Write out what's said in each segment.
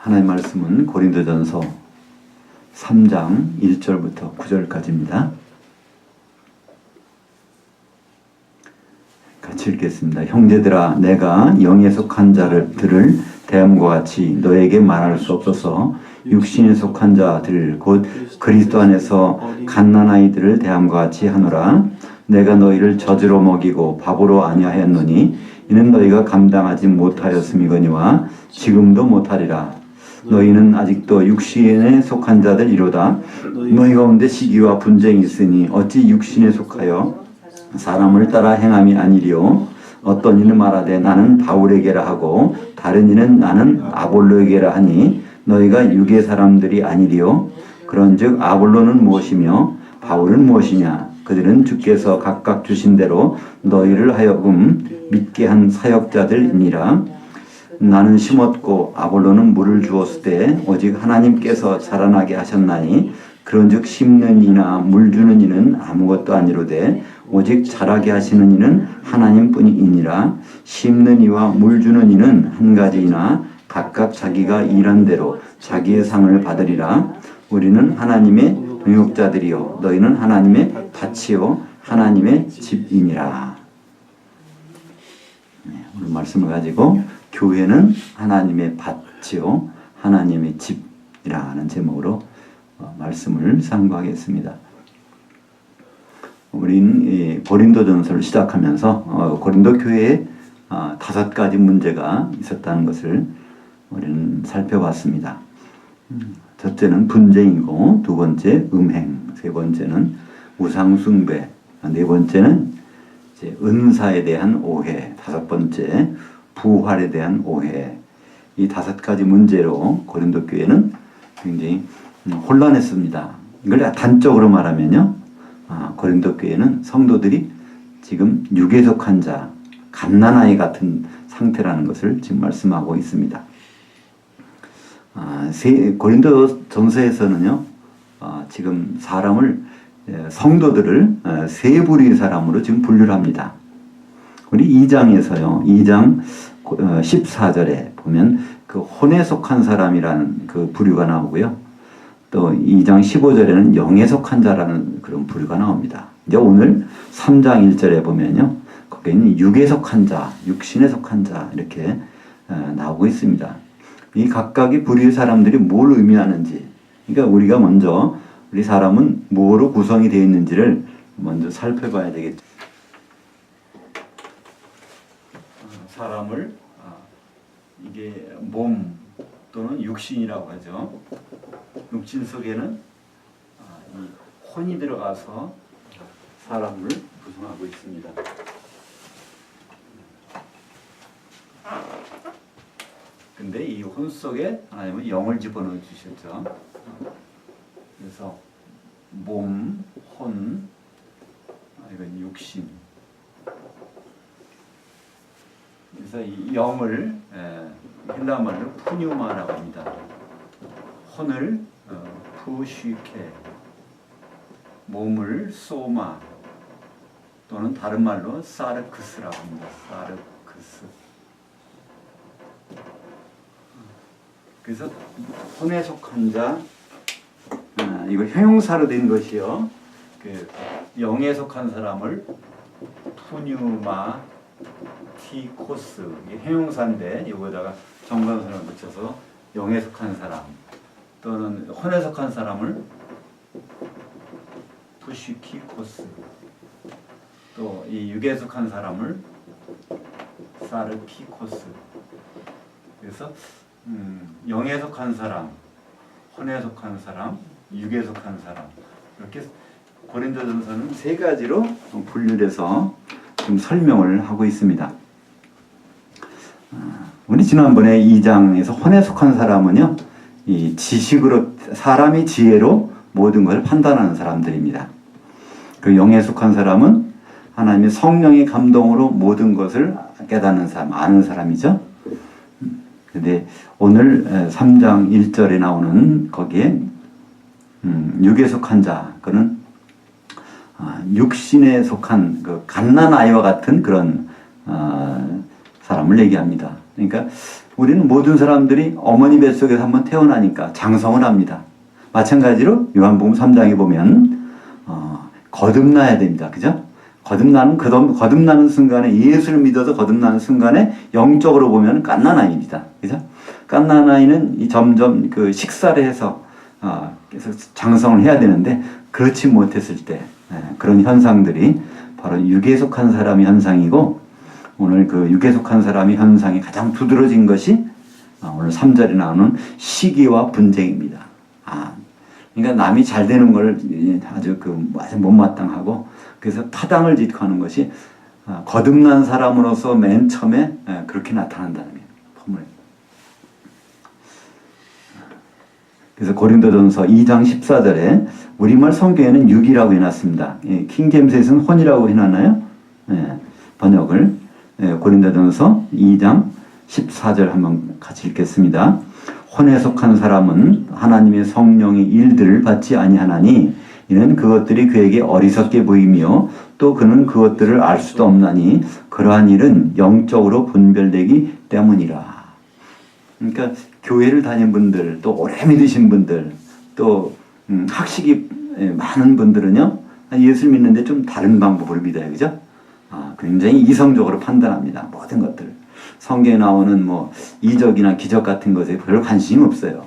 하나님 말씀은 고린도전서 3장 1절부터 9절까지입니다. 같이 읽겠습니다. 형제들아, 내가 영에 속한 자들을 대함과 같이 너에게 말할 수 없어서 육신에 속한 자들 곧 그리스도 안에서 갓난아이들을 대함과 같이 하노라. 내가 너희를 젖으로 먹이고 밥으로 아니하였노니 이는 너희가 감당하지 못하였음이거니와 지금도 못하리라. 너희는 아직도 육신에 속한 자들이로다. 너희 가운데 시기와 분쟁이 있으니 어찌 육신에 속하여 사람을 따라 행함이 아니리요. 어떤 이는 말하되 나는 바울에게라 하고 다른 이는 나는 아볼로에게라 하니 너희가 육의 사람들이 아니리요. 그런즉 아볼로는 무엇이며 바울은 무엇이냐? 그들은 주께서 각각 주신 대로 너희를 하여금 믿게 한 사역자들이니라. 나는 심었고 아볼로는 물을 주었을 때 오직 하나님께서 자라나게 하셨나니 그런즉 심는 이나 물 주는 이는 아무것도 아니로되 오직 자라게 하시는 이는 하나님뿐이니라. 심는 이와 물 주는 이는 한 가지이나 각각 자기가 일한 대로 자기의 상을 받으리라. 우리는 하나님의 동역자들이요 너희는 하나님의 밭이요 하나님의 집이니라. 오늘 말씀을 가지고 교회는 하나님의 밭이요 하나님의 집이라는 제목으로 말씀을 상고하겠습니다. 우리는 고린도전서를 시작하면서 고린도 교회에 5가지 문제가 있었다는 것을 우리는 살펴봤습니다. 첫째는 분쟁이고, 두 번째 음행, 세 번째는 우상숭배, 네 번째는 이제 은사에 대한 오해, 다섯 번째 부활에 대한 오해. 이 5가지 문제로 고린도 교회는 굉장히 혼란했습니다. 이걸 단적으로 말하면요, 고린도 교회는 성도들이 지금 육에 속한 자, 갓난아이 같은 상태라는 것을 지금 말씀하고 있습니다. 고린도 전서에서는요, 지금 성도들을 세 부류의 사람으로 지금 분류를 합니다. 우리 2장에서요, 2장 14절에 보면 그 혼에 속한 사람이라는 그 부류가 나오고요. 또 2장 15절에는 영에 속한 자라는 그런 부류가 나옵니다. 이제 오늘 3장 1절에 보면요, 거기는 육에 속한 자, 육신에 속한 자 이렇게 나오고 있습니다. 이 각각의 부류의 사람들이 뭘 의미하는지, 그러니까 우리가 먼저 우리 사람은 뭐로 구성이 되어 있는지를 먼저 살펴봐야 되겠죠. 사람을 이게 몸 또는 육신이라고 하죠. 육신 속에는 이 혼이 들어가서 사람을 구성하고 있습니다. 근데 이 혼 속에 하나님은 영을 집어넣어 주셨죠. 그래서 몸, 혼, 이건 육신. 그래서 이 영을 헬라 말로 푸뉴마라고 합니다. 혼을 푸시케, 몸을 소마 또는 다른 말로 사르크스라고 합니다. 사르크스. 그래서 혼에 속한 자, 이거 형용사로 된 것이요. 그 영에 속한 사람을 푸뉴마 티코스, 이게 형용사인데 이거다가 정관사를 붙여서 영에 속한 사람 또는 혼에 속한 사람을 푸시키코스, 또 이 육에 속한 사람을 사르키코스. 그래서 영에 속한 사람, 혼에 속한 사람, 육에 속한 사람, 이렇게 고린도전서는 3가지로 분류해서 좀 설명을 하고 있습니다. 우리 지난번에 2장에서 혼에 속한 사람은요, 이 지식으로, 사람이 지혜로 모든 것을 판단하는 사람들입니다. 그 영에 속한 사람은 하나님의 성령의 감동으로 모든 것을 깨닫는 사람, 아는 사람이죠. 근데 오늘 3장 1절에 나오는 거기에 육에 속한 자, 그는 육신에 속한 그 갓난아이와 같은 그런 사람을 얘기합니다. 그러니까 우리는 모든 사람들이 어머니 뱃속에서 한번 태어나니까 장성을 합니다. 마찬가지로 요한복음 3장에 보면 거듭나야 됩니다. 그죠? 거듭나는 순간에, 예수를 믿어서 거듭나는 순간에 영적으로 보면 갓난아이입니다. 그죠? 갓난아이는 점점 그 식사를 해서 계속 장성을 해야 되는데 그렇지 못했을 때 그런 현상들이 바로 육에 속한 사람의 현상이고, 오늘 그 육에 속한 사람의 현상이 가장 두드러진 것이 오늘 3절에 나오는 시기와 분쟁입니다. 그러니까 남이 잘 되는 걸 아주 못마땅하고, 그래서 타당을 짓고 하는 것이 거듭난 사람으로서 맨 처음에 그렇게 나타난다는 거예요. 그래서 고린도전서 2장 14절에 우리말 성경에는 육이라고 해놨습니다. 킹제임스에서는 혼이라고 해놨나요? 번역을. 고린도전서 2장 14절 한번 같이 읽겠습니다. 혼에 속한 사람은 하나님의 성령의 일들을 받지 아니하나니 이는 그것들이 그에게 어리석게 보이며 또 그는 그것들을 알 수도 없나니 그러한 일은 영적으로 분별되기 때문이라. 그러니까 교회를 다닌 분들, 또 오래 믿으신 분들, 또 학식이 많은 분들은요, 예수 믿는데 좀 다른 방법을 믿어요. 그죠? 굉장히 이성적으로 판단합니다. 모든 것들. 성경에 나오는 이적이나 기적 같은 것에 별 관심이 없어요.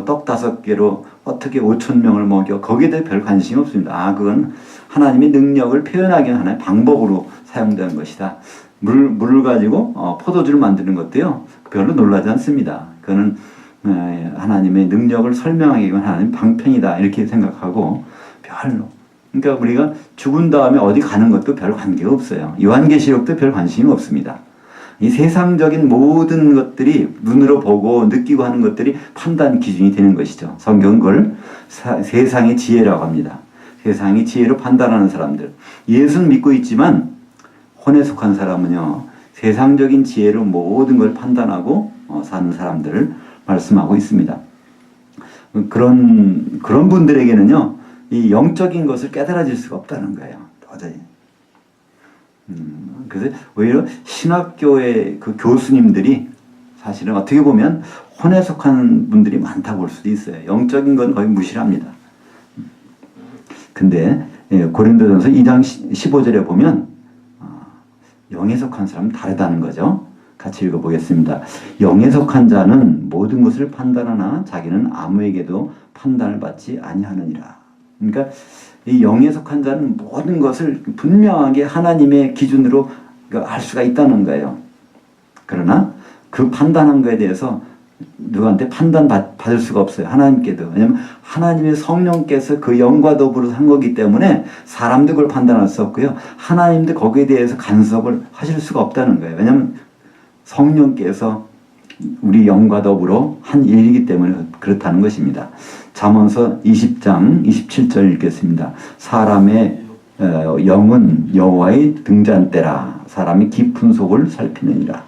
떡 5개로 어떻게 5,000명을 먹여, 거기에 대해 별 관심이 없습니다. 그건 하나님의 능력을 표현하기 위한 하나의 방법으로 사용되는 것이다. 물을 가지고 포도주를 만드는 것도요, 별로 놀라지 않습니다. 그거는 하나님의 능력을 설명하기 위한 하나님의 방편이다, 이렇게 생각하고 별로. 그러니까 우리가 죽은 다음에 어디 가는 것도 별 관계가 없어요. 요한계시록도 별 관심이 없습니다. 이 세상적인 모든 것들이 눈으로 보고 느끼고 하는 것들이 판단 기준이 되는 것이죠. 성경은 그걸 세상의 지혜라고 합니다. 세상의 지혜로 판단하는 사람들. 예수는 믿고 있지만 혼에 속한 사람은요, 세상적인 지혜로 모든 걸 판단하고 사는 사람들을 말씀하고 있습니다. 그런 분들에게는요, 이 영적인 것을 깨달아질 수가 없다는 거예요. 도저히. 그래서 오히려 신학교의 그 교수님들이 사실은 어떻게 보면 혼에 속한 분들이 많다고 볼 수도 있어요. 영적인 건 거의 무시합니다. 근데 고린도전서 2장 15절에 보면 영에 속한 사람은 다르다는 거죠. 같이 읽어보겠습니다. 영에 속한 자는 모든 것을 판단하나 자기는 아무에게도 판단을 받지 아니하느니라. 그러니까 이 영에 속한 자는 모든 것을 분명하게 하나님의 기준으로 알 수가 있다는 거예요. 그러나 그 판단한 거에 대해서 누구한테 판단받을 수가 없어요. 하나님께도. 왜냐하면 하나님의 성령께서 그 영과 더불어서 한 거기 때문에 사람도 그걸 판단할 수 없고요. 하나님도 거기에 대해서 간섭을 하실 수가 없다는 거예요. 왜냐하면 성령께서 우리 영과 더불어 한 일이기 때문에 그렇다는 것입니다. 잠언서 20장 27절 읽겠습니다. 사람의 영은 여호와의 등잔대라. 사람이 깊은 속을 살피느니라.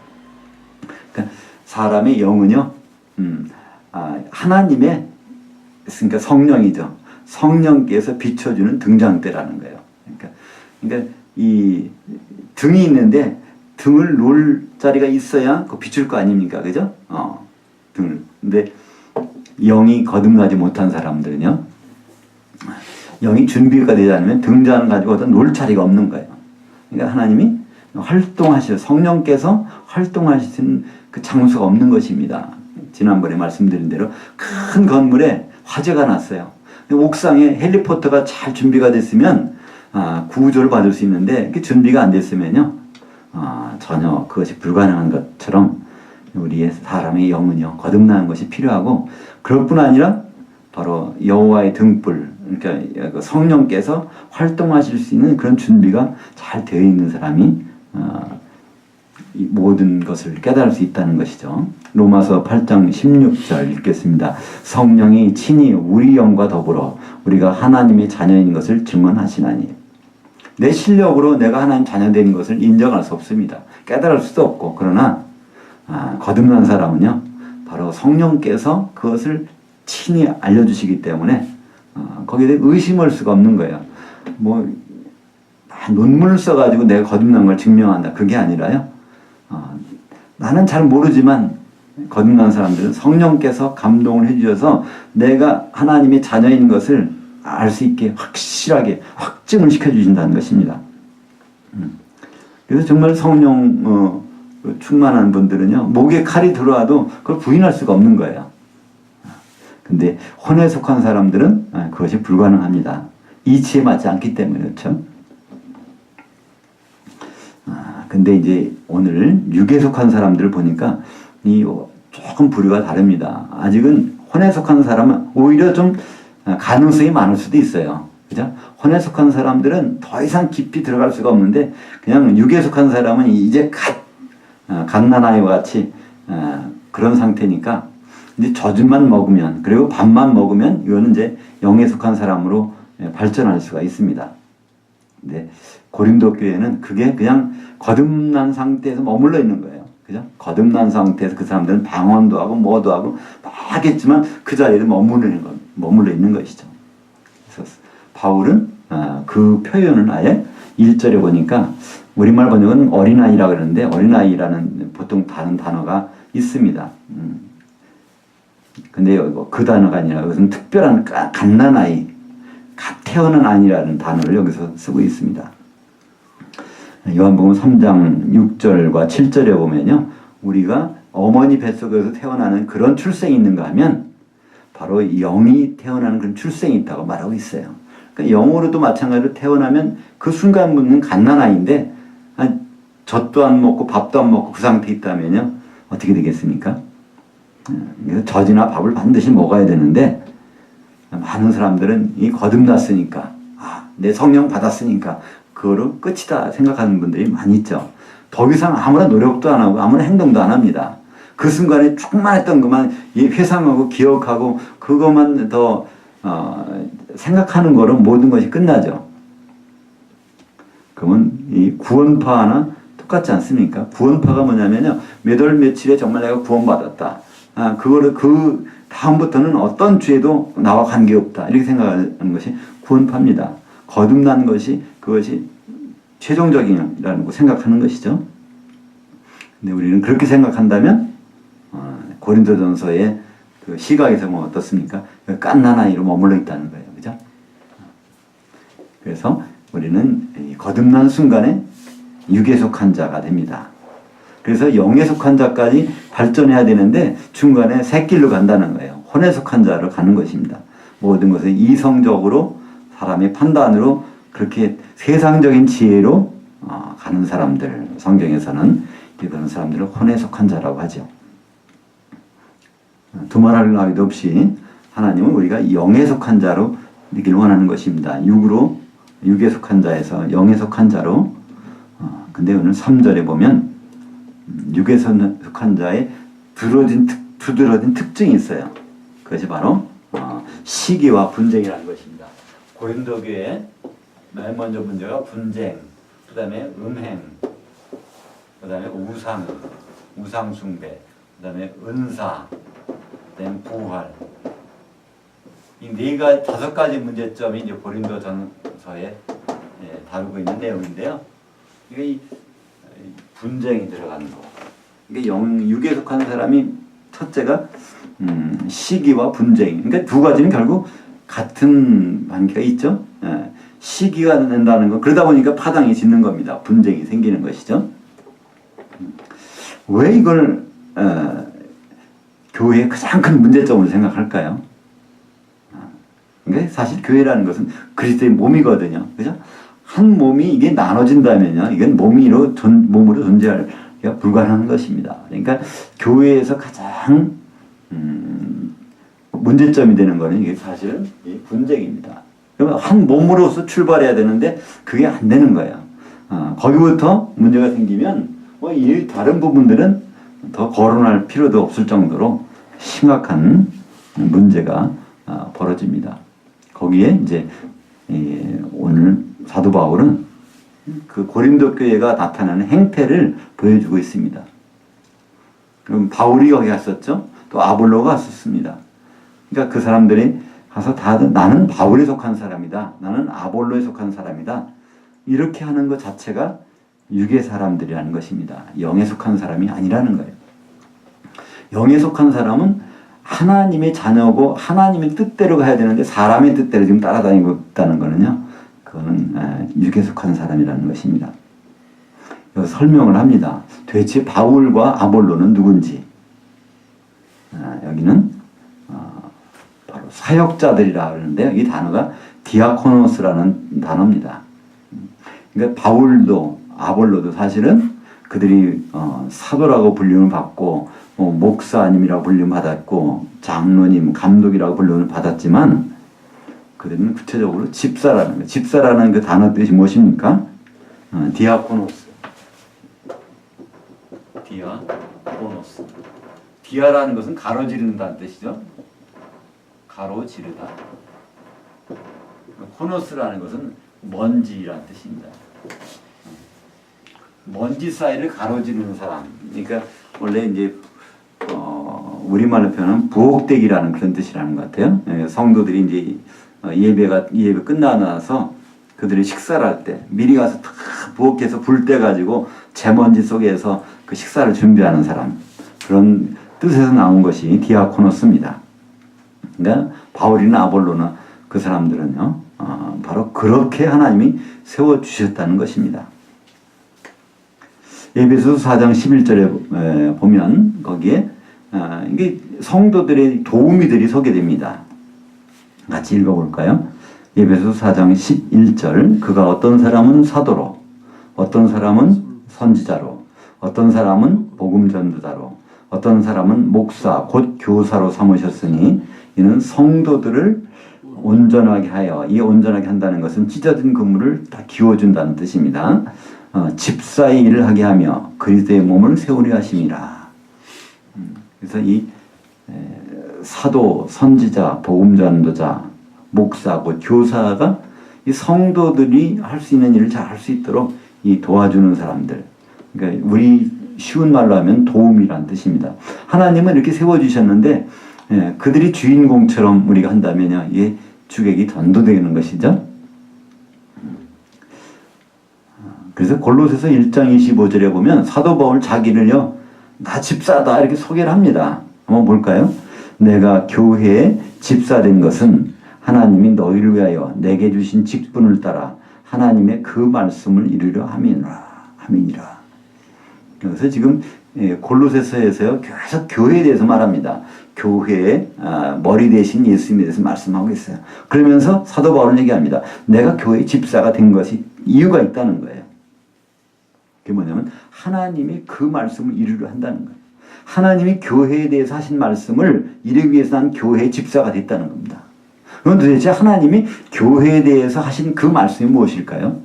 그러니까 사람의 영은요, 하나님의, 그러니까 성령이죠. 성령께서 비춰주는 등잔대라는 거예요. 그러니까 이 등이 있는데 등을 놓을 자리가 있어야 그 비출 거 아닙니까? 그죠? 등을. 근데 영이 거듭나지 못한 사람들은요, 영이 준비가 되지 않으면 등잔을 가지고 어떤 놓을 자리가 없는 거예요. 그러니까 하나님이 성령께서 활동하시는 그 장소가 없는 것입니다. 지난번에 말씀드린 대로 큰 건물에 화재가 났어요. 옥상에 헬리콥터가 잘 준비가 됐으면 구조를 받을 수 있는데 그 준비가 안 됐으면요, 전혀 그것이 불가능한 것처럼 우리의 사람의 영은요, 거듭나는 것이 필요하고, 그럴 뿐 아니라 바로 여호와의 등불, 그러니까 성령께서 활동하실 수 있는 그런 준비가 잘 되어 있는 사람이 모든 것을 깨달을 수 있다는 것이죠. 로마서 8장 16절 읽겠습니다. 성령이 친히 우리 영과 더불어 우리가 하나님의 자녀인 것을 증언하시나니. 내 실력으로 내가 하나님 자녀된 것을 인정할 수 없습니다. 깨달을 수도 없고. 그러나 거듭난 사람은요, 바로 성령께서 그것을 친히 알려주시기 때문에 거기에 대해 의심할 수가 없는 거예요. 논문을 써가지고 내가 거듭난 걸 증명한다, 그게 아니라요, 나는 잘 모르지만 거듭난 사람들은 성령께서 감동을 해주셔서 내가 하나님의 자녀인 것을 알 수 있게 확실하게 확증을 시켜주신다는 것입니다. 그래서 정말 성령 충만한 분들은요, 목에 칼이 들어와도 그걸 부인할 수가 없는 거예요. 근데 혼에 속한 사람들은 그것이 불가능합니다. 이치에 맞지 않기 때문에. 그렇죠? 근데 이제 오늘 육에 속한 사람들을 보니까 조금 부류가 다릅니다. 아직은 혼에 속한 사람은 오히려 좀 가능성이 많을 수도 있어요. 그죠? 혼에 속한 사람들은 더 이상 깊이 들어갈 수가 없는데, 그냥 육에 속한 사람은 이제 갓난아이와 같이 그런 상태니까, 이제 젖만 먹으면, 그리고 밥만 먹으면 이거는 이제 영에 속한 사람으로 발전할 수가 있습니다. 근데 고린도 교회는 그게 그냥 거듭난 상태에서 머물러 있는 거예요. 그죠? 거듭난 상태에서 그 사람들은 방언도 하고 뭐도 하고 막 하겠지만 그 자리에 머물러 있는 것이죠. 그래서 바울은 그 표현을 아예 1절에 보니까 우리말 번역은 어린아이라고 그러는데, 어린아이라는 보통 다른 단어가 있습니다. 근데 그 단어가 아니라 그것은 특별한 갓난아이, 갓 태어난 아이라는 단어를 여기서 쓰고 있습니다. 요한복음 3장 6절과 7절에 보면요, 우리가 어머니 뱃속에서 태어나는 그런 출생이 있는가 하면 바로 영이 태어나는 그런 출생이 있다고 말하고 있어요. 그러니까 영으로도 마찬가지로 태어나면 그 순간부터는 갓난아이인데, 젖도 안 먹고 밥도 안 먹고 그 상태에 있다면요, 어떻게 되겠습니까? 그래서 젖이나 밥을 반드시 먹어야 되는데, 많은 사람들은 이 거듭났으니까, 내 성령 받았으니까 그거로 끝이다 생각하는 분들이 많이 있죠. 더 이상 아무런 노력도 안 하고 아무런 행동도 안 합니다. 그 순간에 충만했던 것만 회상하고 기억하고 그것만 더 생각하는 거로 모든 것이 끝나죠. 그러면 이 구원파나 똑같지 않습니까? 구원파가 뭐냐면요, 몇 월 며칠에 정말 내가 구원받았다. 그거를 그 다음부터는 어떤 죄도 나와 관계없다. 이렇게 생각하는 것이 구원파입니다. 거듭난 것이 그것이 최종적이라는 거 생각하는 것이죠. 근데 우리는 그렇게 생각한다면 고린도전서의 그 시각에서 뭐 어떻습니까? 갓난아이로 머물러 있다는 거예요. 그죠? 그래서 우리는 거듭난 순간에 육에 속한 자가 됩니다. 그래서 영에 속한 자까지 발전해야 되는데 중간에 새길로 간다는 거예요. 혼에 속한 자로 가는 것입니다. 모든 것을 이성적으로 사람의 판단으로 그렇게 세상적인 지혜로 가는 사람들, 성경에서는 그런 사람들을 혼에 속한 자라고 하죠. 두말할 나위도 없이 하나님은 우리가 영에 속한 자로 되길 원하는 것입니다. 육에 속한 자에서 영에 속한 자로. 근데 오늘 3절에 보면 육에 속한 자의 두드러진 특징이 있어요. 그것이 바로 시기와 분쟁이라는 것입니다. 고린도 교회 맨 먼저 문제가 분쟁, 그 다음에 음행, 그 다음에 우상 숭배, 그 다음에 은사, 그 다음에 부활. 이 5가지 문제점이 이제 고린도전서에 다루고 있는 내용인데요. 이게 분쟁이 들어가는 거. 이게 육에 속한 사람이 첫째가 시기와 분쟁. 그러니까 두 가지는 결국 같은 관계가 있죠. 시기가 된다는 거. 그러다 보니까 파당이 짓는 겁니다. 분쟁이 생기는 것이죠. 왜 이걸 교회의 가장 큰 문제점으로 생각할까요? 그러니까 사실 교회라는 것은 그리스도의 몸이거든요. 그죠? 한 몸이 이게 나눠진다면요, 이건 몸으로 존재하기가 불가능한 것입니다. 그러니까 교회에서 가장 문제점이 되는 것은 이게 사실은 분쟁입니다. 그러면 한 몸으로서 출발해야 되는데 그게 안 되는 거예요. 거기부터 문제가 생기면 이 다른 부분들은 더 거론할 필요도 없을 정도로 심각한 문제가 벌어집니다. 거기에 이제 오늘 사도 바울은 그 고린도 교회가 나타나는 행태를 보여주고 있습니다. 그럼 바울이 거기 갔었죠. 또 아볼로가 갔었습니다. 그러니까 그 사람들이 가서 다들 나는 바울에 속한 사람이다. 나는 아볼로에 속한 사람이다. 이렇게 하는 것 자체가 육의 사람들이라는 것입니다. 영에 속한 사람이 아니라는 거예요. 영에 속한 사람은 하나님의 자녀고 하나님의 뜻대로 가야 되는데 사람의 뜻대로 지금 따라다니고 있다는 거는요. 그거는 육에 속한 사람이라는 것입니다. 여기서 설명을 합니다. 도대체 바울과 아볼로는 누군지. 여기는 바로 사역자들이라 하는데요. 이 단어가 디아코노스라는 단어입니다. 그러니까 바울도 아볼로도 사실은 그들이 사도라고 불림을 받고 목사님이라고 불림을 받았고 장로님, 감독이라고 불림을 받았지만 그들은 구체적으로 집사라는 거예요. 집사라는 그 단어 뜻이 무엇입니까? 디아코노스. 디아코노스. 디아라는 것은 가로지른다는 뜻이죠. 가로지르다. 코노스라는 것은 먼지라는 뜻입니다. 먼지 사이를 가로지르는 사람. 그러니까 원래 이제 우리말로 표현하면 부엌대기라는 그런 뜻이라는 것 같아요. 성도들이 이제 예배 끝나고 나서 그들이 식사를 할 때 미리 가서 다 부엌에서 불 떼 가지고 재먼지 속에서 그 식사를 준비하는 사람. 그런 뜻에서 나온 것이 디아코노스입니다. 그러니까 바울이나 아볼로나 그 사람들은요, 바로 그렇게 하나님이 세워주셨다는 것입니다. 에베소서 4장 11절에 보면 거기에 이게 성도들의 도우미들이 소개됩니다. 같이 읽어볼까요? 에베소서 4장 11절 그가 어떤 사람은 사도로 어떤 사람은 선지자로 어떤 사람은 복음 전도자로 어떤 사람은 목사 곧 교사로 삼으셨으니 이는 성도들을 온전하게 하여 이 온전하게 한다는 것은 찢어진 그물을 다 기워준다는 뜻입니다. 집사의 일을 하게 하며 그리스도의 몸을 세우려 하심이라. 그래서 이 사도, 선지자, 복음전도자, 목사, 곧 교사가 이 성도들이 할 수 있는 일을 잘 할 수 있도록 이 도와주는 사람들. 그러니까 우리 쉬운 말로 하면 도움이란 뜻입니다. 하나님은 이렇게 세워주셨는데 그들이 주인공처럼 우리가 한다면요, 이게 주객이 전도되는 것이죠. 그래서 골로새서 1장 25절에 보면 사도 바울 자기를요, 나 집사다 이렇게 소개를 합니다. 한번 볼까요? 내가 교회에 집사된 것은 하나님이 너희를 위하여 내게 주신 직분을 따라 하나님의 그 말씀을 이루려 함이니라. 그래서 지금 골로새서에서요 계속 교회에 대해서 말합니다. 교회의 머리 대신 예수님에 대해서 말씀하고 있어요. 그러면서 사도 바울은 얘기합니다. 내가 교회의 집사가 된 것이 이유가 있다는 거예요. 그게 뭐냐면 하나님이 그 말씀을 이루려 한다는 거예요. 하나님이 교회에 대해서 하신 말씀을 이루기 위해서 난 교회의 집사가 됐다는 겁니다. 그럼 도대체 하나님이 교회에 대해서 하신 그 말씀이 무엇일까요?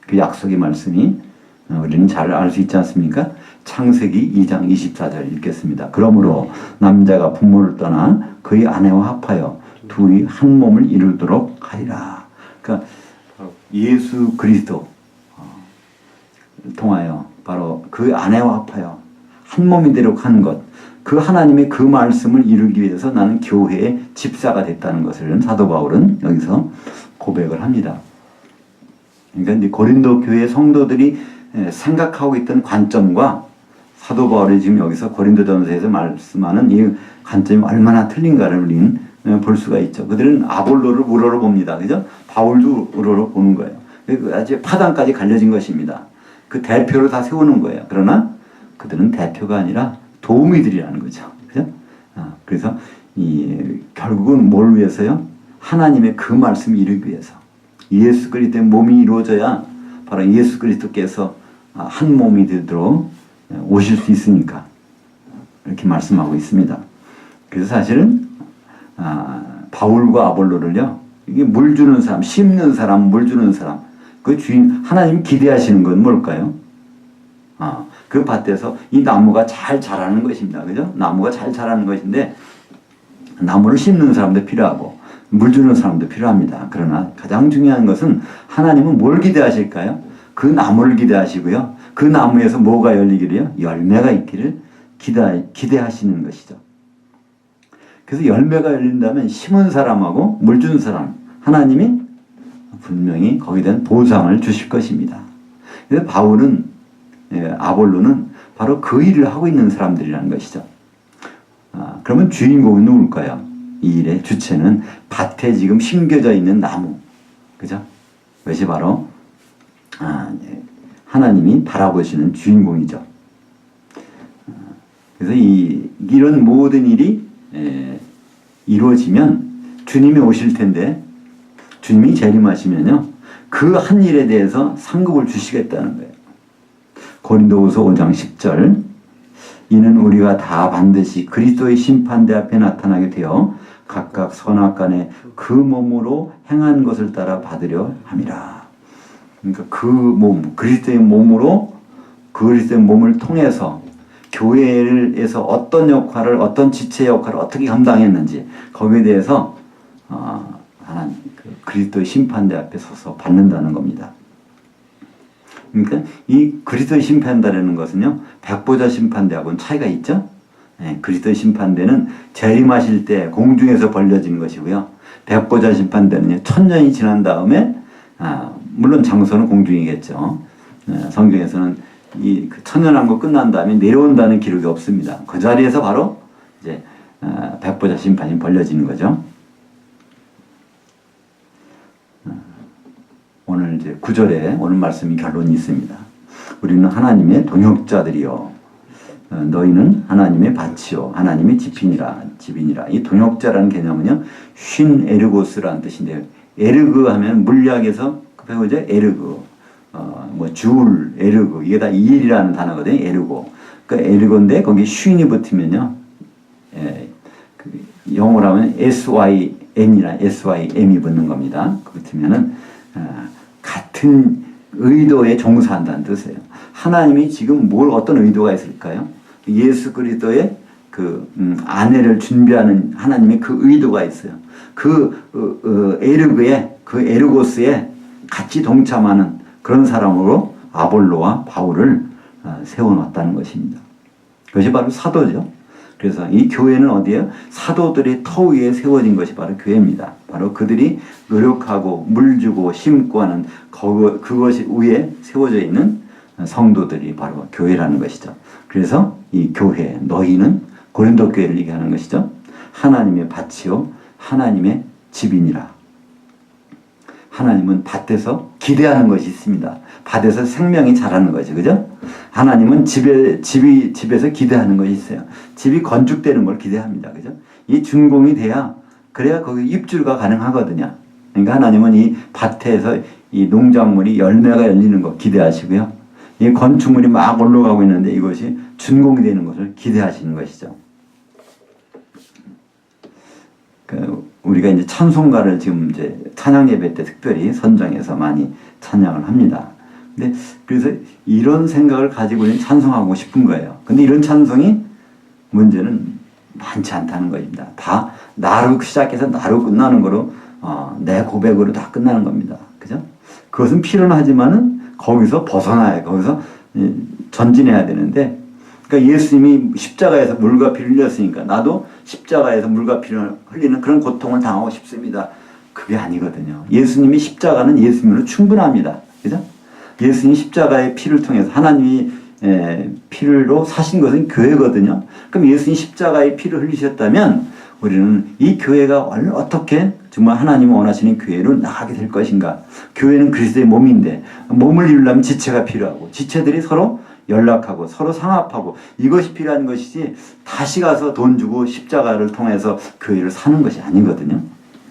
그 약속의 말씀이 우리는 잘 알 수 있지 않습니까? 창세기 2장 24절 읽겠습니다. 그러므로 남자가 부모를 떠나 그의 아내와 합하여 둘이 한 몸을 이루도록 하리라. 그러니까 예수 그리스도 통하여 바로 그 아내와 합하여 한 몸이 되도록 하는 것, 그 하나님의 그 말씀을 이루기 위해서 나는 교회의 집사가 됐다는 것을 사도 바울은 여기서 고백을 합니다. 그러니까 이제 고린도 교회 성도들이 생각하고 있던 관점과 사도 바울이 지금 여기서 고린도전서에서 말씀하는 이 관점이 얼마나 틀린가를 우리는 볼 수가 있죠. 그들은 아볼로를 우러러 봅니다. 그죠? 바울도 우러러 보는 거예요. 아주 파단까지 갈려진 것입니다. 그 대표를 다 세우는 거예요. 그러나 그들은 대표가 아니라 도우미들이라는 거죠. 그죠? 그래서 결국은 뭘 위해서요? 하나님의 그 말씀을 이루기 위해서. 예수 그리스도의 몸이 이루어져야 바로 예수 그리스도께서 한 몸이 되도록 오실 수 있으니까 이렇게 말씀하고 있습니다. 그래서 사실은 바울과 아볼로를요, 이게 물 주는 사람, 심는 사람, 물 주는 사람, 그 주인 하나님 기대하시는 건 뭘까요? 그 밭에서 이 나무가 잘 자라는 것입니다. 그죠? 나무가 잘 자라는 것인데 나무를 심는 사람도 필요하고 물 주는 사람도 필요합니다. 그러나 가장 중요한 것은 하나님은 뭘 기대하실까요? 그 나무를 기대하시고요. 그 나무에서 뭐가 열리기를요? 열매가 있기를 기대하시는 것이죠. 그래서 열매가 열린다면 심은 사람하고 물 주는 사람, 하나님이 분명히 거기에 대한 보상을 주실 것입니다. 그래서 바울은 아볼로는 바로 그 일을 하고 있는 사람들이라는 것이죠. 그러면 주인공은 누굴까요? 이 일의 주체는 밭에 지금 심겨져 있는 나무, 그죠? 그것이 바로 하나님이 바라보시는 주인공이죠. 그래서 이런 모든 일이 이루어지면 주님이 오실 텐데, 주님이 재림하시면요, 그 한 일에 대해서 상급을 주시겠다는 거예요. 고린도후서 5장 10절, 이는 우리가 다 반드시 그리스도의 심판대 앞에 나타나게 되어 각각 선악간에 그 몸으로 행한 것을 따라 받으려 함이라. 그러니까 그 몸, 그리스도의 몸으로, 그리스도의 몸을 통해서 교회에서 어떤 역할을, 어떤 지체 역할을 어떻게 감당했는지, 거기에 대해서 하나님 그리스도의 심판대 앞에 서서 받는다는 겁니다. 그러니까 이 그리스도의 심판대라는 것은요, 백보자 심판대하고는 차이가 있죠. 그리스도의 심판대는 재림하실 때 공중에서 벌려지는 것이고요, 백보자 심판대는요, 1000년이 지난 다음에, 물론 장소는 공중이겠죠. 성경에서는 이 1000년한거 끝난 다음에 내려온다는 기록이 없습니다. 그 자리에서 바로 이제 백보자 심판이 벌려지는 거죠. 오늘 이제 9절에 오늘 말씀이 결론이 있습니다. 우리는 하나님의 동역자들이요, 너희는 하나님의 밭이요 하나님의 집이니라. 이 동역자라는 개념은요, 쉰 에르고스라는 뜻인데요. 에르그 하면 물리학에서 그 배우죠. 에르그, 줄, 에르그, 이게 다 일이라는 단어거든요. 에르고. 그러니까 에르고인데 거기 쉰이 붙으면요, 영어로 하면 SYM이 붙는 겁니다. 붙으면은 같은 의도에 종사한다는 뜻이에요. 하나님이 지금 어떤 의도가 있을까요? 예수 그리스도의 아내를 준비하는 하나님의 그 의도가 있어요. 그 에르고스에 같이 동참하는 그런 사람으로 아볼로와 바울을 세워놨다는 것입니다. 그것이 바로 사도죠. 그래서 이 교회는 어디에요? 사도들의 터 위에 세워진 것이 바로 교회입니다. 바로 그들이 노력하고 물 주고 심고 하는 그것이 위에 세워져 있는 성도들이 바로 교회라는 것이죠. 그래서 이 교회, 너희는 고린도 교회를 얘기하는 것이죠. 하나님의 밭이요 하나님의 집이니라. 하나님은 밭에서 기대하는 것이 있습니다. 밭에서 생명이 자라는 거죠. 그죠? 하나님은 집에서 기대하는 것이 있어요. 집이 건축되는 걸 기대합니다. 그죠? 이 준공이 그래야 거기 입주가 가능하거든요. 그러니까 하나님은 이 밭에서 이 농작물이 열매가 열리는 거 기대하시고요, 이 건축물이 막 올라가고 있는데 이것이 준공이 되는 것을 기대하시는 것이죠. 우리가 이제 찬송가를 지금 이제 찬양 예배 때 특별히 선정해서 많이 찬양을 합니다. 근데 그래서 이런 생각을 가지고 찬송하고 싶은 거예요. 근데 이런 찬송이 문제는 많지 않다는 것입니다. 다 나로 시작해서 나로 끝나는 거로, 내 고백으로 다 끝나는 겁니다. 그죠? 그것은 필요하지만은 거기서 벗어나야, 거기서 전진해야 되는데, 그러니까 예수님이 십자가에서 물과 피를 흘렸으니까 나도 십자가에서 물과 피를 흘리는 그런 고통을 당하고 싶습니다. 그게 아니거든요. 예수님이 십자가는 예수님으로 충분합니다. 그죠? 예수님이 십자가의 피를 통해서 하나님이 피로 사신 것은 교회거든요. 그럼 예수님이 십자가의 피를 흘리셨다면 우리는 이 교회가 어떻게 정말 하나님이 원하시는 교회로 나가게 될 것인가. 교회는 그리스도의 몸인데 몸을 이루려면 지체가 필요하고, 지체들이 서로 연락하고 서로 상합하고, 이것이 필요한 것이지 다시 가서 돈 주고 십자가를 통해서 교회를 사는 것이 아니거든요.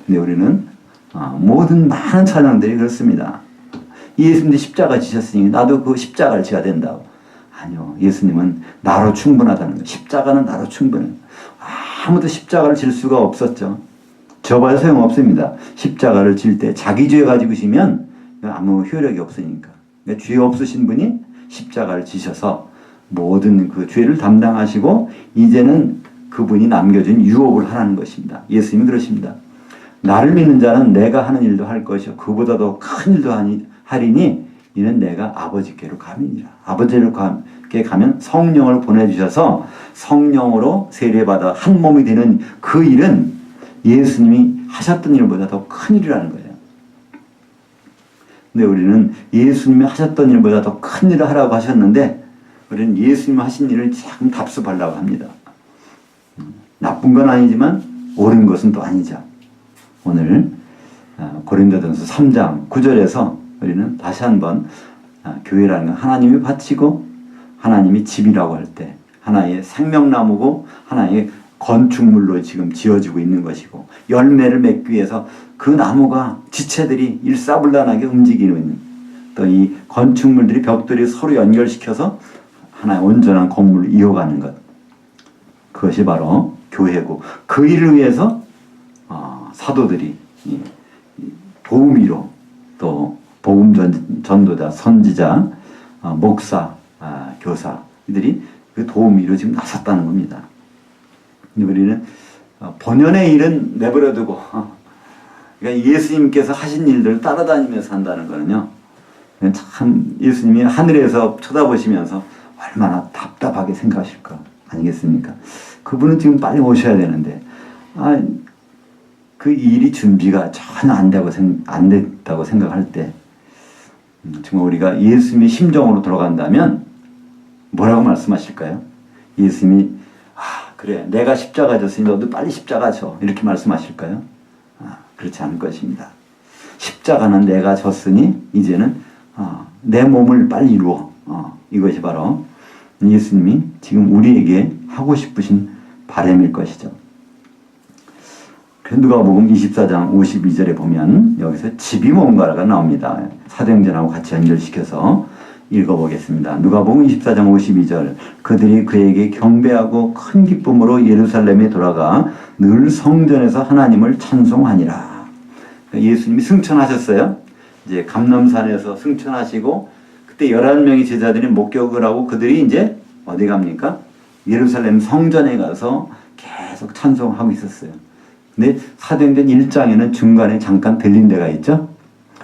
근데 우리는 모든 많은 찬양들이 그렇습니다. 예수님이 십자가 지셨으니 나도 그 십자가를 지어야 된다고. 아니요. 예수님은 나로 충분하다는 거예요. 십자가는 나로 충분해요. 아무도 십자가를 질 수가 없었죠. 저봐야 소용없습니다. 십자가를 질 때 자기 죄 가지고 지면 아무 효력이 없으니까. 그러니까 죄 없으신 분이 십자가를 지셔서 모든 그 죄를 담당하시고 이제는 그분이 남겨준 유업을 하라는 것입니다. 예수님이 그러십니다. 나를 믿는 자는 내가 하는 일도 할 것이요 그보다도 큰 일도 하리니 이는 내가 아버지께로 감이니라. 아버지께로 가면 성령을 보내주셔서 성령으로 세례받아 한 몸이 되는 그 일은 예수님이 하셨던 일보다 더 큰 일이라는 거예요. 근데 우리는 예수님이 하셨던 일보다 더 큰 일을 하라고 하셨는데 우리는 예수님이 하신 일을 자꾸 답습하려고 합니다. 나쁜 건 아니지만 옳은 것은 또 아니죠. 오늘 고린도전서 3장 9절에서 우리는 다시 한번 교회라는 건 하나님이 바치고 하나님이 집이라고 할 때 하나의 생명나무고 하나의 건축물로 지금 지어지고 있는 것이고 열매를 맺기 위해서 그 나무가 지체들이 일사불란하게 움직이는 또 이 건축물들이 벽들이 서로 연결시켜서 하나의 온전한 건물을 이어가는 것, 그것이 바로 교회고 그 일을 위해서 사도들이 도우미로 또 복음 전도자, 선지자, 목사, 교사 이들이 그 도우미로 지금 나섰다는 겁니다. 우리는 본연의 일은 내버려두고 그러니까 예수님께서 하신 일들을 따라다니면서 한다는 거는요, 참 예수님이 하늘에서 쳐다보시면서 얼마나 답답하게 생각하실 거 아니겠습니까? 그분은 지금 빨리 오셔야 되는데 그 일이 준비가 전혀 안 됐다고 생각할 때 정말 우리가 예수님의 심정으로 돌아간다면 뭐라고 말씀하실까요? 예수님이 그래 내가 십자가 졌으니 너도 빨리 십자가 져 이렇게 말씀하실까요? 그렇지 않을 것입니다. 십자가는 내가 졌으니 이제는 내 몸을 빨리 이루어. 이것이 바로 예수님이 지금 우리에게 하고 싶으신 바람일 것이죠. 누가복음 24장 52절에 보면 여기서 집이 뭔가가 나옵니다. 사도행전하고 같이 연결시켜서 읽어보겠습니다. 누가복음 24장 52절 그들이 그에게 경배하고 큰 기쁨으로 예루살렘에 돌아가 늘 성전에서 하나님을 찬송하니라. 예수님이 승천하셨어요. 이제 감람산에서 승천하시고 그때 11명의 제자들이 목격을 하고 그들이 이제 어디 갑니까? 예루살렘 성전에 가서 계속 찬송하고 있었어요. 근데 사도행전 1장에는 중간에 잠깐 들린 데가 있죠.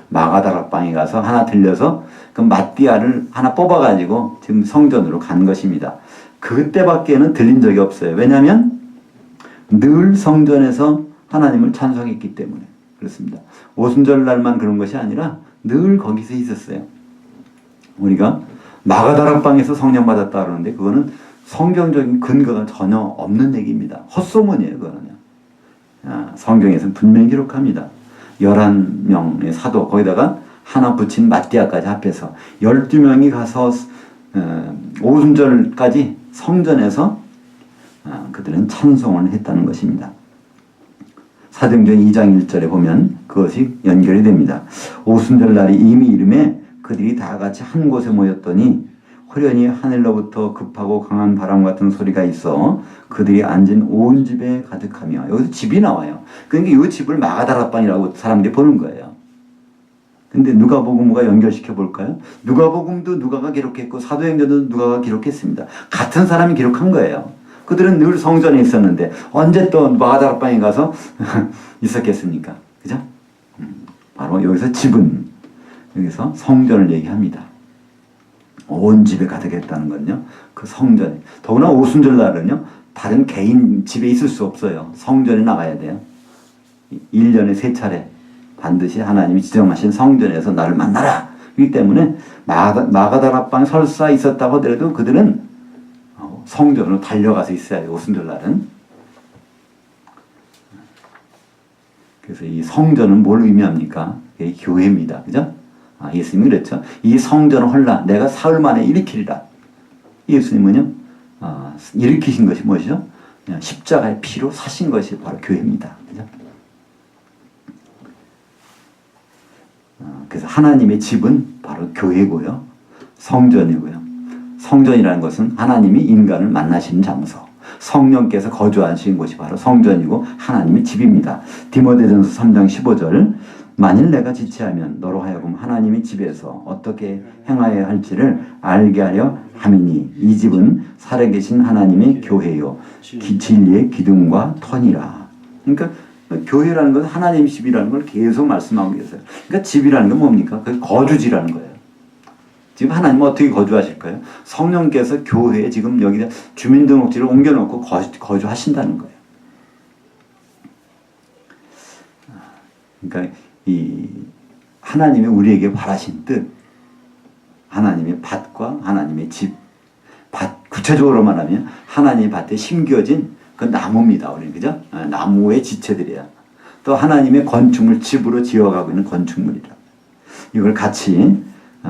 마가다락방에 가서 하나 들려서 그 마띠아를 하나 뽑아가지고 지금 성전으로 간 것입니다. 그때밖에는 들린 적이 없어요. 왜냐하면 늘 성전에서 하나님을 찬송했기 때문에 그렇습니다. 오순절 날만 그런 것이 아니라 늘 거기서 있었어요. 우리가 마가다락방에서 성령 받았다 그러는데 그거는 성경적인 근거가 전혀 없는 얘기입니다. 헛소문이에요. 그거는요. 성경에서는 분명히 기록합니다. 11명의 사도 거기다가 하나 붙인 마띠아까지 합해서 12명이 가서 오순절까지 성전에서 그들은 찬송을 했다는 것입니다. 사도행전 2장 1절에 보면 그것이 연결이 됩니다. 오순절 날이 이미 이름에 그들이 다 같이 한 곳에 모였더니 호련히 하늘로부터 급하고 강한 바람 같은 소리가 있어 그들이 앉은 온 집에 가득하며 여기서 집이 나와요. 그러니까 이 집을 마가다락방이라고 사람들이 보는 거예요. 근데 누가복음과 연결시켜 볼까요? 누가복음도 누가가 기록했고 사도행전도 누가가 기록했습니다. 같은 사람이 기록한 거예요. 그들은 늘 성전에 있었는데 언제 또 마가다락방에 가서 있었겠습니까? 그죠? 바로 여기서 집은 여기서 성전을 얘기합니다. 온 집에 가득했다는 건요. 그 성전에. 더구나 오순절 날은요. 다른 개인 집에 있을 수 없어요. 성전에 나가야 돼요. 1년에 3차례 반드시 하나님이 지정하신 성전에서 나를 만나라. 그렇기 때문에 마가다락방에 설사 있었다고 하더라도 그들은 성전으로 달려가서 있어야 돼요. 오순절 날은. 그래서 이 성전은 뭘 의미합니까? 이게 교회입니다. 그죠? 예수님이 그랬죠. 이 성전을 헐라 내가 사흘 만에 일으키리라. 예수님은요. 일으키신 것이 무엇이죠? 십자가의 피로 사신 것이 바로 교회입니다. 그죠? 그래서 하나님의 집은 바로 교회고요. 성전이고요. 성전이라는 것은 하나님이 인간을 만나시는 장소. 성령께서 거주하시는 곳이 바로 성전이고 하나님의 집입니다. 디모데전서 3장 15절 만일 내가 지체하면 너로 하여금 하나님의 집에서 어떻게 행하여야 할지를 알게 하려 함이니 이 집은 살아계신 하나님의 교회요 진리의 기둥과 터니라. 그러니까 교회라는 것은 하나님의 집이라는 걸 계속 말씀하고 계세요. 그러니까 집이라는 건 뭡니까? 그 거주지라는 거예요. 지금 하나님은 어떻게 거주하실까요? 성령께서 교회에 지금 여기다 주민등록지를 옮겨놓고 거주하신다는 거예요. 그러니까 하나님이 우리에게 바라신 뜻, 하나님의 밭과 하나님의 집, 밭, 구체적으로 말하면 하나님의 밭에 심겨진 그 나무입니다. 우리 그죠? 나무의 지체들이야. 또 하나님의 건축물, 집으로 지어가고 있는 건축물이라. 이걸 같이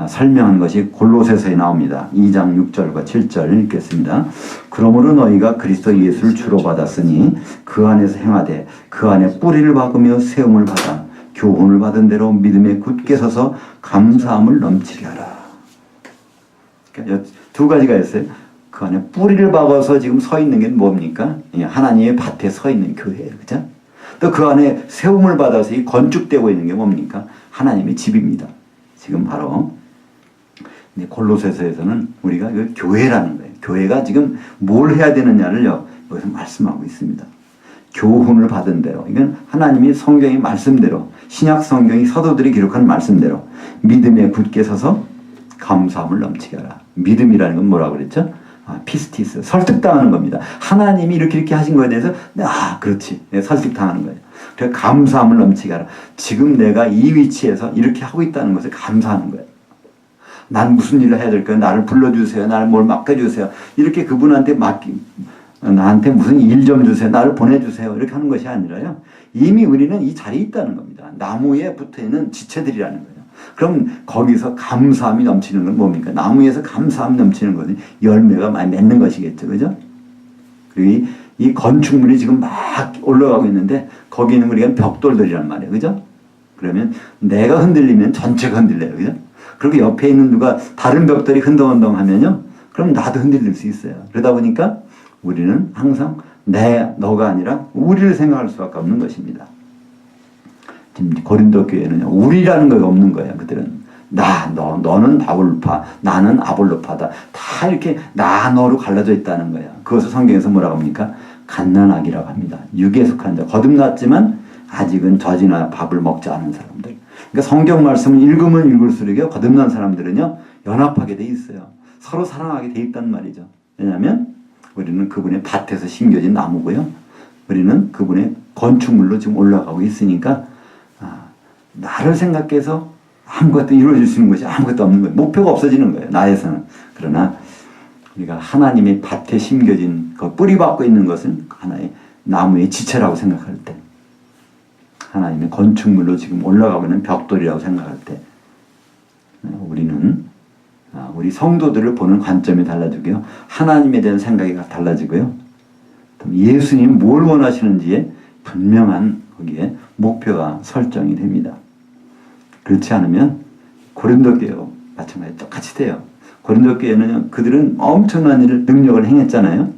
설명한 것이 골로새서에 나옵니다. 2장 6절과 7절 읽겠습니다. 그러므로 너희가 그리스도 예수를 주로 받았으니 그 안에서 행하되 그 안에 뿌리를 박으며 세움을 받아 교훈을 받은 대로 믿음에 굳게 서서 감사함을 넘치게 하라. 그러니까 두 가지가 있어요. 그 안에 뿌리를 박아서 지금 서 있는 게 뭡니까? 하나님의 밭에 서 있는 교회예요. 그죠? 또 그 안에 세움을 받아서 이 건축되고 있는 게 뭡니까? 하나님의 집입니다. 지금 바로 골로새서에서는 우리가 그 교회라는 거예요. 교회가 지금 뭘 해야 되느냐를 여기서 말씀하고 있습니다. 교훈을 받은 대로, 이건 하나님이 성경의 말씀대로, 신약 성경이 사도들이 기록한 말씀대로 믿음에 굳게 서서 감사함을 넘치게 하라. 믿음이라는 건 뭐라고 그랬죠? 피스티스, 설득당하는 겁니다. 하나님이 이렇게 하신 거에 대해서 그렇지, 설득당하는 거예요. 그래서 감사함을 넘치게 하라. 지금 내가 이 위치에서 이렇게 하고 있다는 것을 감사하는 거예요. 난 무슨 일을 해야 될까요? 나를 불러주세요. 나를 뭘 맡겨주세요. 이렇게 그분한테 나한테 무슨 일 좀 주세요. 나를 보내주세요. 이렇게 하는 것이 아니라요. 이미 우리는 이 자리에 있다는 겁니다. 나무에 붙어있는 지체들이라는 거예요. 그럼 거기서 감사함이 넘치는 건 뭡니까? 나무에서 감사함이 넘치는 것은 열매가 많이 맺는 것이겠죠. 그죠? 그리고 이 건축물이 지금 막 올라가고 있는데 거기는 우리가 벽돌들이란 말이에요. 그죠? 그러면 내가 흔들리면 전체가 흔들려요. 그죠? 그리고 옆에 있는 누가 다른 벽돌이 흔들흔들 하면요. 그럼 나도 흔들릴 수 있어요. 그러다 보니까 우리는 항상 너가 아니라 우리를 생각할 수밖에 없는 것입니다. 지금 고린도 교회는 우리라는 거 없는 거예요. 그들은 너는 바울파, 나는 아볼로파다. 다 이렇게 너로 갈라져 있다는 거예요. 그것을 성경에서 뭐라고 합니까? 갓난아기라고 합니다. 육에 속한 자, 거듭났지만 아직은 젖이나 밥을 먹지 않은 사람들. 그러니까 성경 말씀을 읽으면 읽을수록 거듭난 사람들은요 연합하게 돼 있어요. 서로 사랑하게 돼 있단 말이죠. 왜냐하면 우리는 그분의 밭에서 심겨진 나무고요. 우리는 그분의 건축물로 지금 올라가고 있으니까 나를 생각해서 아무것도 이루어질 수 있는 것이 아무것도 없는 거예요. 목표가 없어지는 거예요. 나에서는. 그러나 우리가 하나님의 밭에 심겨진 그 뿌리 박고 있는 것은 하나의 나무의 지체라고 생각할 때, 하나님의 건축물로 지금 올라가고 있는 벽돌이라고 생각할 때 우리는 우리 성도들을 보는 관점이 달라지고요. 하나님에 대한 생각이 달라지고요. 예수님이 뭘 원하시는지에 분명한 거기에 목표가 설정이 됩니다. 그렇지 않으면 고린도 교회와 마찬가지 똑같이 돼요. 고린도 교회는 그들은 엄청난 일을 능력을 행했잖아요.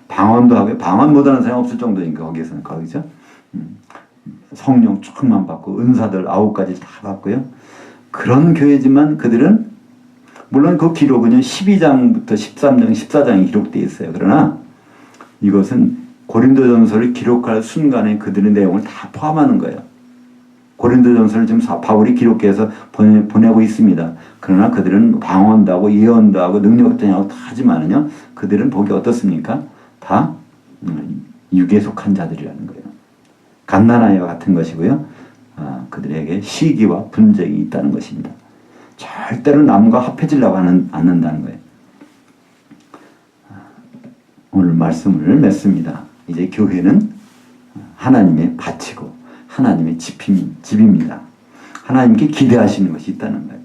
방언도 하고 방언 못하는 사람이 없을 정도니까 거기죠. 성령 조금만 받고 은사들 9가지 다 받고요. 그런 교회지만 그들은 물론 그 기록은 12장부터 13장, 14장이 기록되어 있어요. 그러나 이것은 고린도전서를 기록할 순간에 그들의 내용을 다 포함하는 거예요. 고린도전서를 지금 바울이 기록해서 보내고 있습니다. 그러나 그들은 방언도 하고 예언도 하고 능력도 하고 다 하지만은요, 그들은 복이 어떻습니까? 다 육에 속한 자들이라는 거예요. 갓난아이와 같은 것이고요. 그들에게 시기와 분쟁이 있다는 것입니다. 절대로 남과 합해지려고 않는다는 거예요. 오늘 말씀을 맺습니다. 이제 교회는 하나님의 밭이고 하나님의 집입니다. 하나님께 기대하시는 것이 있다는 거예요.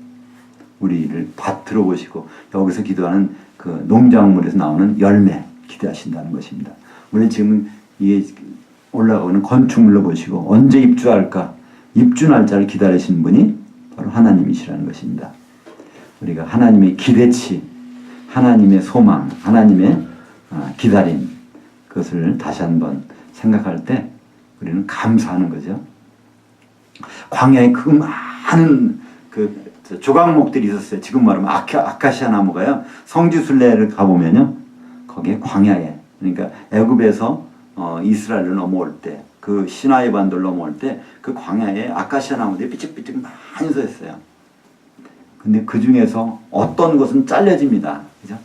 우리를 밭으로 보시고 여기서 기도하는 그 농작물에서 나오는 열매 기대하신다는 것입니다. 우리 지금 이게 올라가는 건축물로 보시고 언제 입주할까? 입주 날짜를 기다리시는 분이 바로 하나님이시라는 것입니다. 우리가 하나님의 기대치, 하나님의 소망, 하나님의 기다림, 그것을 다시 한번 생각할 때 우리는 감사하는 거죠. 광야에 그 많은 그 조각목들이 있었어요. 지금 말하면 아카시아 나무가요. 성지순례를 가보면요, 거기에 광야에, 그러니까 애굽에서 이스라엘을 넘어올 때, 그 시나이 반도를 넘어올 때 그 광야에 아카시아 나무들이 삐쭉삐쭉 많이 서 있어요. 근데 그 중에서 어떤 것은 잘려집니다. 그죠?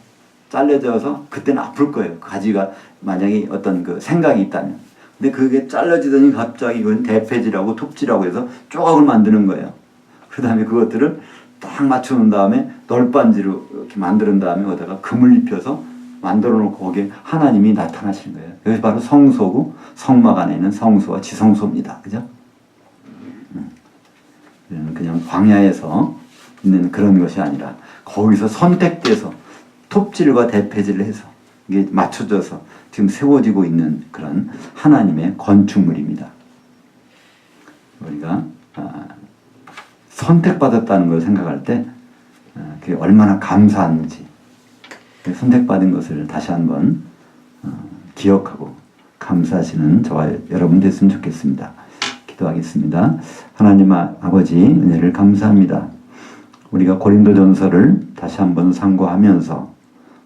잘려져서 그때는 아플 거예요. 가지가 만약에 어떤 그 생각이 있다면. 근데 그게 잘라지더니 갑자기 이건 대패질하고 톱질하고 해서 조각을 만드는 거예요. 그 다음에 그것들을 딱 맞춰놓은 다음에 널빤지로 이렇게 만드는 다음에 거기다가 금을 입혀서 만들어 놓고 거기에 하나님이 나타나시는 거예요. 여기 바로 성소고 성막 안에 있는 성소와 지성소입니다. 그죠? 그냥 광야에서 있는 그런 것이 아니라 거기서 선택돼서 톱질과 대패질을 해서 이게 맞춰져서 지금 세워지고 있는 그런 하나님의 건축물입니다. 우리가 선택받았다는 걸 생각할 때 그게 얼마나 감사한지 선택받은 것을 다시 한번 기억하고 감사하시는 저와 여러분 됐으면 좋겠습니다. 기도하겠습니다. 하나님 아버지 은혜를 감사합니다. 우리가 고린도전서를 다시 한번 상고하면서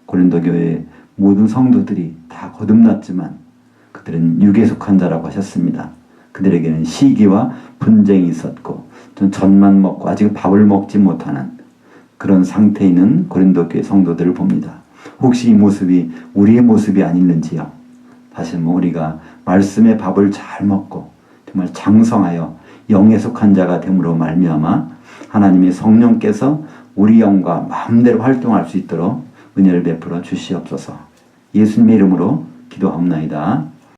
고린도 교회의 모든 성도들이 다 거듭났지만 그들은 육에 속한 자라고 하셨습니다. 그들에게는 시기와 분쟁이 있었고 젖만 먹고 아직 밥을 먹지 못하는 그런 상태에 있는 고린도 교회 성도들을 봅니다. 혹시 이 모습이 우리의 모습이 아닐는지요. 다시 한번 우리가 말씀의 밥을 잘 먹고 정말 장성하여 영에 속한 자가 됨으로 말미암아 하나님의 성령께서 우리 영과 마음대로 활동할 수 있도록 은혜를 베풀어 주시옵소서. 예수님의 이름으로 기도하옵나이다.